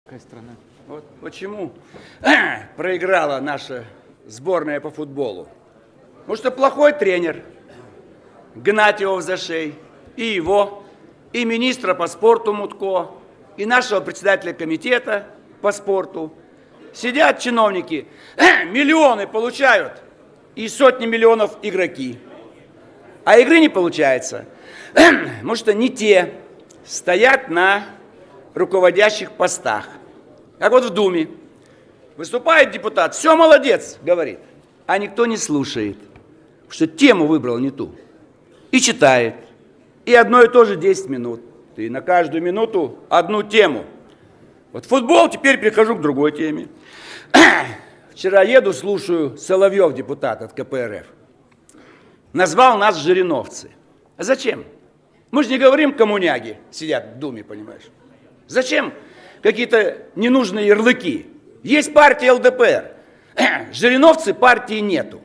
Какая страна? Вот почему проиграла наша сборная по футболу. Потому что плохой тренер, гнать его в зашей, и его, и министра по спорту Мутко, и нашего председателя комитета по спорту. Сидят чиновники, миллионы получают, и сотни миллионов игроки. А игры не получается, потому что не те стоят на руководящих постах. Как вот в Думе. Выступает депутат, все, молодец, говорит, а никто не слушает, потому что тему выбрал не ту. И читает. И одно и то же 10 минут. И на каждую минуту одну тему. Вот футбол, теперь перехожу к другой теме. Вчера еду, слушаю, Соловьев, депутат от КПРФ, назвал нас жириновцы. А зачем? Мы же не говорим коммуняги, сидят в Думе, понимаешь. Зачем какие-то ненужные ярлыки? Есть партия ЛДПР. Жириновцы партии нету.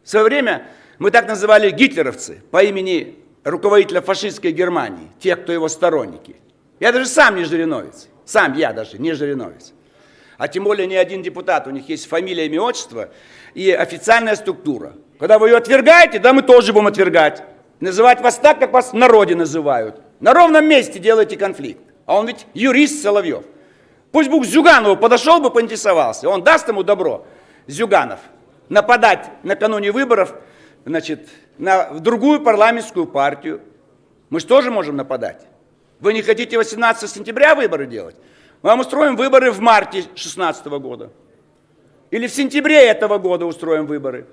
В свое время мы так называли гитлеровцы по имени руководителя фашистской Германии, тех, кто его сторонники. Я даже сам не жириновец. Сам я даже не жириновец. А тем более ни один депутат. У них есть фамилия, имя, отчество и официальная структура. Когда вы ее отвергаете, да, мы тоже будем отвергать. Называть вас так, как вас в народе называют. На ровном месте делаете конфликт. А он ведь юрист Соловьев. Пусть бы к Зюганову подошел бы, поинтересовался. Он даст ему добро, Зюганов, нападать накануне выборов, значит, в другую парламентскую партию. Мы же тоже можем нападать. Вы не хотите 18 сентября выборы делать? Мы вам устроим выборы в марте 2016 года. Или в сентябре этого года устроим выборы.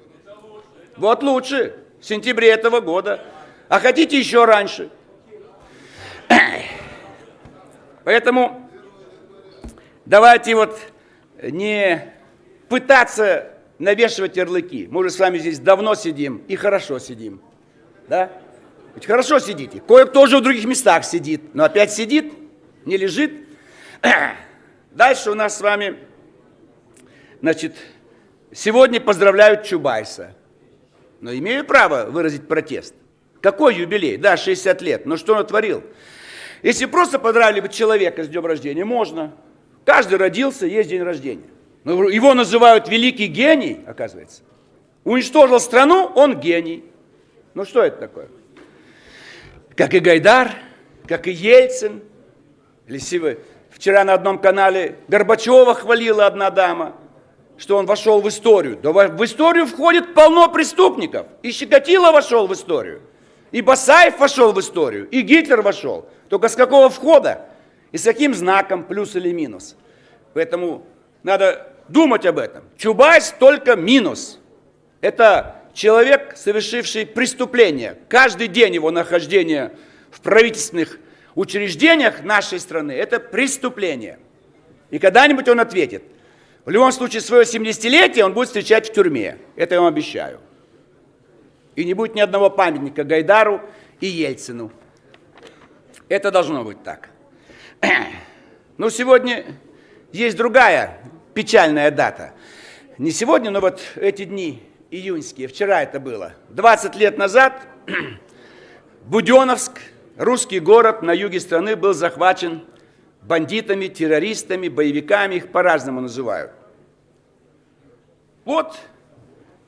Вот лучше, в сентябре этого года. А хотите еще раньше. Поэтому давайте вот не пытаться навешивать ярлыки. Мы уже с вами здесь давно сидим и хорошо сидим. Да? Ведь хорошо сидите. Кое-кто уже в других местах сидит, но опять сидит, не лежит. Дальше у нас с вами, значит, сегодня поздравляют Чубайса. Но имею право выразить протест. Какой юбилей? Да, 60 лет. Но что он творил? Если просто поздравили бы человека с днем рождения, можно. Каждый родился, есть день рождения. Но его называют великий гений, оказывается. Уничтожил страну, он гений. Ну что это такое? Как и Гайдар, как и Ельцин. Или вчера на одном канале Горбачева хвалила одна дама, что он вошел в историю. Да в историю входит полно преступников. И Щекотило вошел в историю. И Басаев вошел в историю, и Гитлер вошел. Только с какого входа и с каким знаком, плюс или минус. Поэтому надо думать об этом. Чубайс только минус. Это человек, совершивший преступление. Каждый день его нахождения в правительственных учреждениях нашей страны – это преступление. И когда-нибудь он ответит. В любом случае, свое 70-летие он будет встречать в тюрьме. Это я вам обещаю. И не будет ни одного памятника Гайдару и Ельцину. Это должно быть так. Но сегодня есть другая печальная дата. Не сегодня, но вот эти дни июньские, вчера это было. 20 лет назад Буденновск, русский город на юге страны, был захвачен бандитами, террористами, боевиками, их по-разному называют. Вот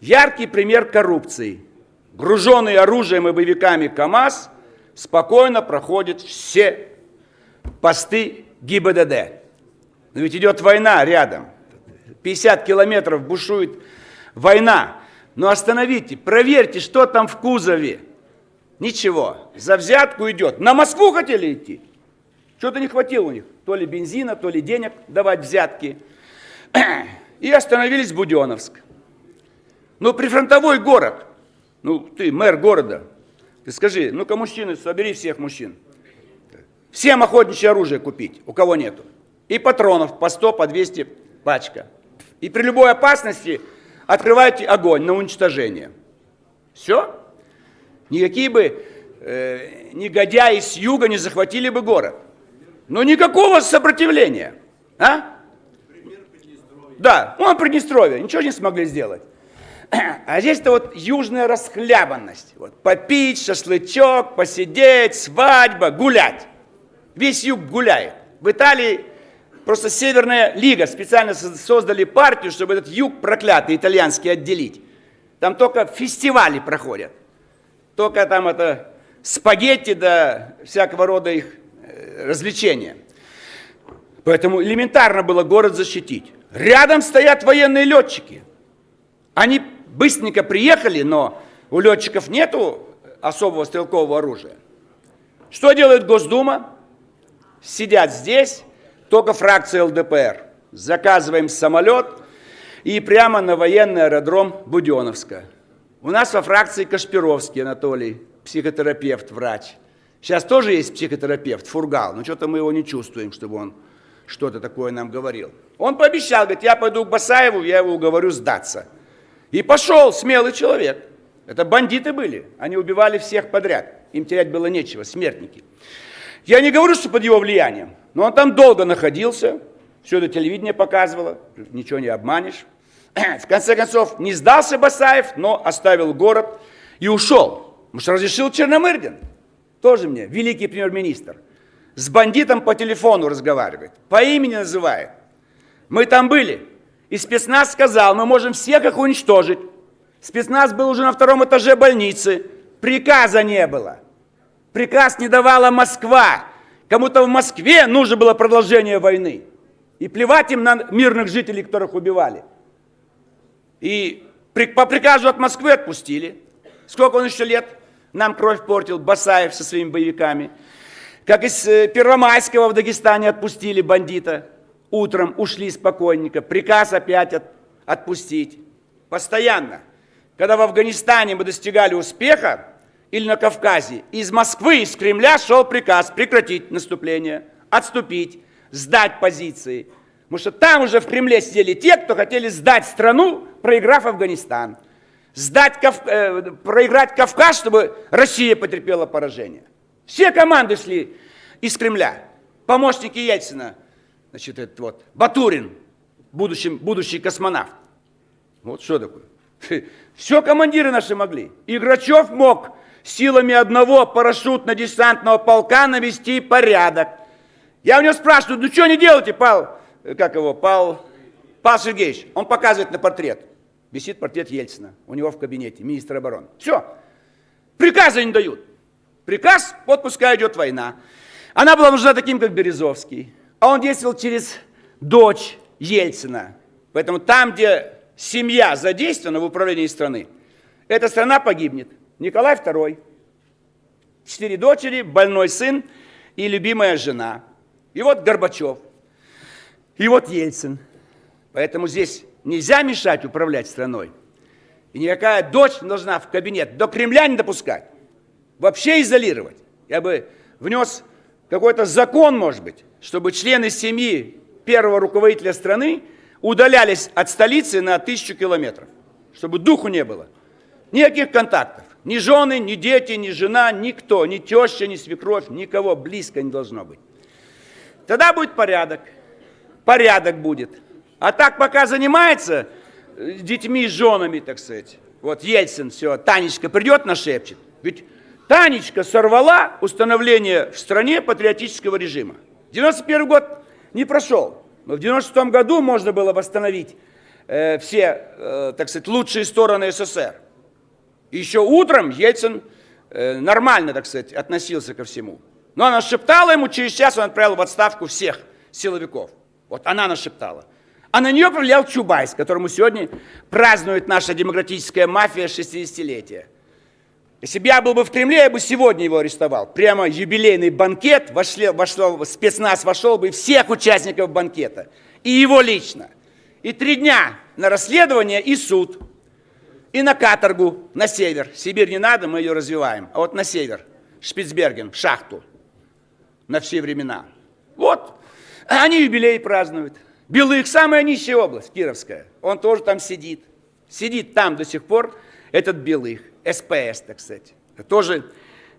яркий пример коррупции. Груженный оружием и боевиками КАМАЗ спокойно проходит все посты ГИБДД. Но ведь идет война рядом. 50 километров бушует война. Но остановите, проверьте, что там в кузове. Ничего. За взятку идет. На Москву хотели идти. Что-то не хватило у них. То ли бензина, то ли денег давать взятки. И остановились в Буденновск. Но прифронтовой город. Ну, ты мэр города. Ты скажи, ну-ка, мужчины, собери всех мужчин. Всем охотничье оружие купить, у кого нету. И патронов по 100, по 200 пачка. И при любой опасности открывайте огонь на уничтожение. Все. Никакие бы негодяи с юга не захватили бы город. Но никакого сопротивления. А? Да, он Приднестровье, ничего не смогли сделать. А здесь-то вот южная расхлябанность. Вот, попить, шашлычок, посидеть, свадьба, гулять. Весь юг гуляет. В Италии Просто Северная Лига специально создали партию, чтобы этот юг проклятый итальянский отделить. Там только фестивали проходят. Только там это спагетти да всякого рода их развлечения. Поэтому элементарно было город защитить. Рядом стоят военные летчики. Они быстренько приехали, но у летчиков нету особого стрелкового оружия. Что делает Госдума? Сидят здесь, только фракция ЛДПР. Заказываем самолет и прямо на военный аэродром Буденновска. У нас во фракции Кашпировский Анатолий, психотерапевт, врач. Сейчас тоже есть психотерапевт, Фургал, но что-то мы его не чувствуем, чтобы он что-то такое нам говорил. Он пообещал, говорит, я пойду к Басаеву, я его уговорю сдаться. И пошел смелый человек. Это бандиты были, они убивали всех подряд. Им терять было нечего, смертники. Я не говорю, что под его влиянием, но он там долго находился, все это телевидение показывало, ничего не обманешь. В конце концов, не сдался Басаев, но оставил город и ушел. Потому что разрешил Черномырдин, тоже мне, великий премьер-министр, с бандитом по телефону разговаривает, по имени называет. Мы там были, и спецназ сказал, мы можем всех их уничтожить. Спецназ был уже на 2-м этаже больницы, приказа не было. Приказ не давала Москва. Кому-то в Москве нужно было продолжение войны. И плевать им на мирных жителей, которых убивали. И по приказу от Москвы отпустили. Сколько он еще лет нам кровь портил, Басаев со своими боевиками. Как из Первомайского в Дагестане отпустили бандита. Утром ушли спокойненько. Приказ опять отпустить. Постоянно. Когда в Афганистане мы достигали успеха, или на Кавказе, из Москвы, из Кремля шел приказ прекратить наступление, отступить, сдать позиции. Потому что там уже в Кремле сидели те, кто хотели сдать страну, проиграв Афганистан. Проиграть Кавказ, чтобы Россия потерпела поражение. Все команды шли из Кремля. Помощники Ельцина, значит, этот вот, Батурин, будущий космонавт. Вот что такое. Все командиры наши могли. И Грачев мог силами одного парашютно-десантного полка навести порядок. Я у него спрашиваю, ну что не делаете, Павел Сергеевич? Он показывает на портрет. Висит портрет Ельцина у него в кабинете, министра обороны. Все. Приказы не дают. Приказ, вот пускай идет война. Она была нужна таким, как Березовский. А он действовал через дочь Ельцина. Поэтому там, где семья задействована в управлении страны, эта страна погибнет. Николай II, 4 дочери, больной сын и любимая жена. И вот Горбачев, и вот Ельцин. Поэтому здесь нельзя мешать управлять страной. И никакая дочь не должна в кабинет до Кремля не допускать. Вообще изолировать. Я бы внес какой-то закон, может быть, чтобы члены семьи первого руководителя страны удалялись от столицы на 1000 километров. Чтобы духу не было. Никаких контактов. Ни жены, ни дети, ни жена, никто, ни теща, ни свекровь, никого близко не должно быть. Тогда будет порядок. Порядок будет. А так пока занимается детьми, женами, так сказать. Вот Ельцин все, Танечка придет, нашепчет. Ведь Танечка сорвала установление в стране патриотического режима. 91 год не прошел. Но в 96 году можно было восстановить все, так сказать, лучшие стороны СССР. И еще утром Ельцин нормально, так сказать, относился ко всему. Но она шептала ему, через час он отправил в отставку всех силовиков. Вот она нашептала. А на нее повлиял Чубайс, которому сегодня празднует наша демократическая мафия 60-летие. Если бы я был бы в Кремле, я бы сегодня его арестовал. Прямо юбилейный банкет, спецназ вошел бы, и всех участников банкета. И его лично. И 3 дня на расследование и суд. И на каторгу, на север. Сибирь не надо, мы ее развиваем. А вот на север, Шпицберген, в шахту. На все времена. Вот. Они юбилей празднуют. Белых, самая нищая область, Кировская. Он тоже там сидит. Сидит там до сих пор этот Белых. СПС, так сказать. Тоже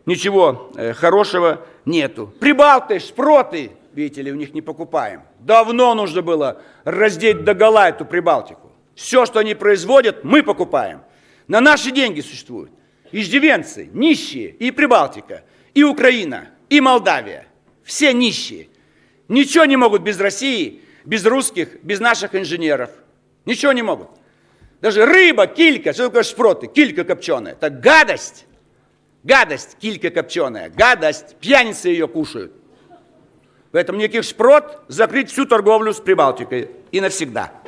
ничего хорошего нету. Прибалты, шпроты, видите ли, у них не покупаем. Давно нужно было раздеть догола эту Прибалтику. Все, что они производят, мы покупаем. На наши деньги существуют. Иждивенцы, нищие, и Прибалтика, и Украина, и Молдавия. Все нищие. Ничего не могут без России, без русских, без наших инженеров. Ничего не могут. Даже рыба, килька, что такое шпроты? Килька копченая. Это гадость. Гадость, килька копченая. Гадость. Пьяницы ее кушают. Поэтому никаких шпрот, закрыть всю торговлю с Прибалтикой. И навсегда.